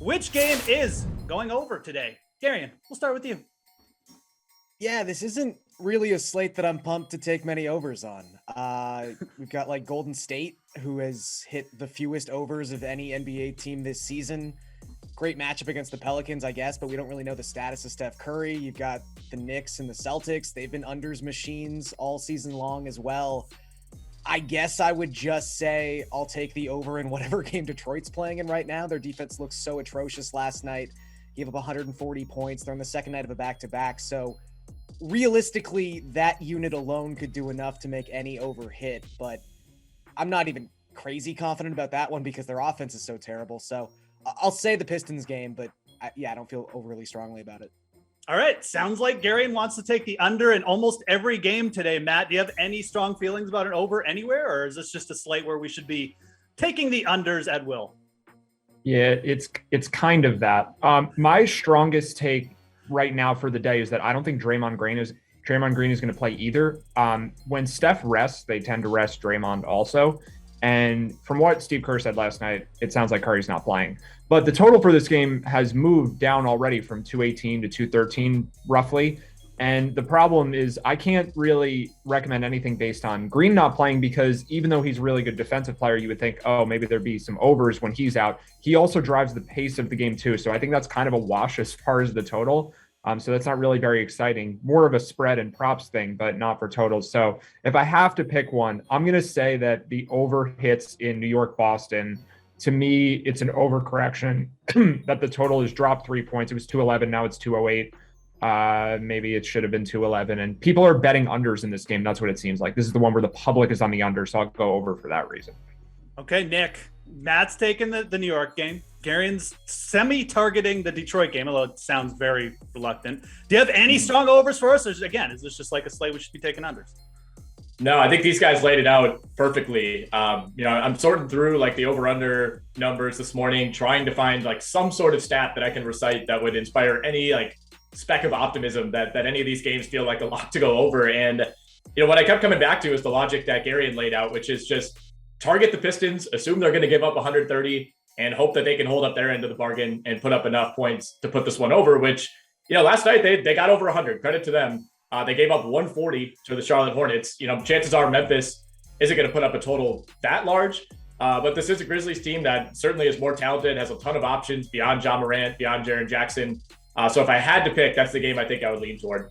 Which game is going over today? Garion, we'll start with you. Yeah, this isn't really a slate that I'm pumped to take many overs on. We've got like Golden State, who has hit the fewest overs of any NBA team this season. Great matchup against the Pelicans, I guess, but we don't really know the status of Steph Curry. You've got the Knicks and the Celtics. They've been unders machines all season long as well. I guess I would just say I'll take the over in whatever game Detroit's playing in right now. Their defense looks so atrocious last night. Gave up 140 points. They're on the second night of a back-to-back. So realistically, that unit alone could do enough to make any over hit. But I'm not even crazy confident about that one because their offense is so terrible. So I'll say the Pistons game, but I don't feel overly strongly about it. All right. Sounds like Garion wants to take the under in almost every game today. Matt, do you have any strong feelings about an over anywhere, or is this just a slate where we should be taking the unders at will? Yeah, it's kind of that. My strongest take right now for the day is that I don't think Draymond Green is going to play either. When Steph rests, they tend to rest Draymond also. And from what Steve Kerr said last night, it sounds like Curry's not playing. But the total for this game has moved down already from 218 to 213 roughly. And the problem is I can't really recommend anything based on Green not playing because even though he's a really good defensive player, you would think, oh, maybe there'd be some overs when he's out. He also drives the pace of the game too. So I think that's kind of a wash as far as the total. So that's not really very exciting. More of a spread and props thing, but not for totals. So if I have to pick one, I'm going to say that the over hits in New York, Boston. To me, it's an overcorrection that the total has dropped 3 points. It was 211. Now it's 208. Maybe it should have been 211. And people are betting unders in this game. That's what it seems like. This is the one where the public is on the under. So I'll go over for that reason. Okay, Nick. Matt's taking the New York game. Garion's semi-targeting the Detroit game, although it sounds very reluctant. Do you have any strong overs for us? Or again, is this just like a slate we should be taking unders? No, I think these guys laid it out perfectly. I'm sorting through like the over-under numbers this morning, trying to find like some sort of stat that I can recite that would inspire any like speck of optimism that any of these games feel like a lot to go over. And, what I kept coming back to is the logic that Garion laid out, which is just target the Pistons, assume they're going to give up 130 and hope that they can hold up their end of the bargain and put up enough points to put this one over, which, last night they got over 100. Credit to them. They gave up 140 to the Charlotte Hornets. Chances are Memphis isn't going to put up a total that large. But this is a Grizzlies team that certainly is more talented, has a ton of options beyond Ja Morant, beyond Jaren Jackson. So if I had to pick, that's the game I think I would lean toward.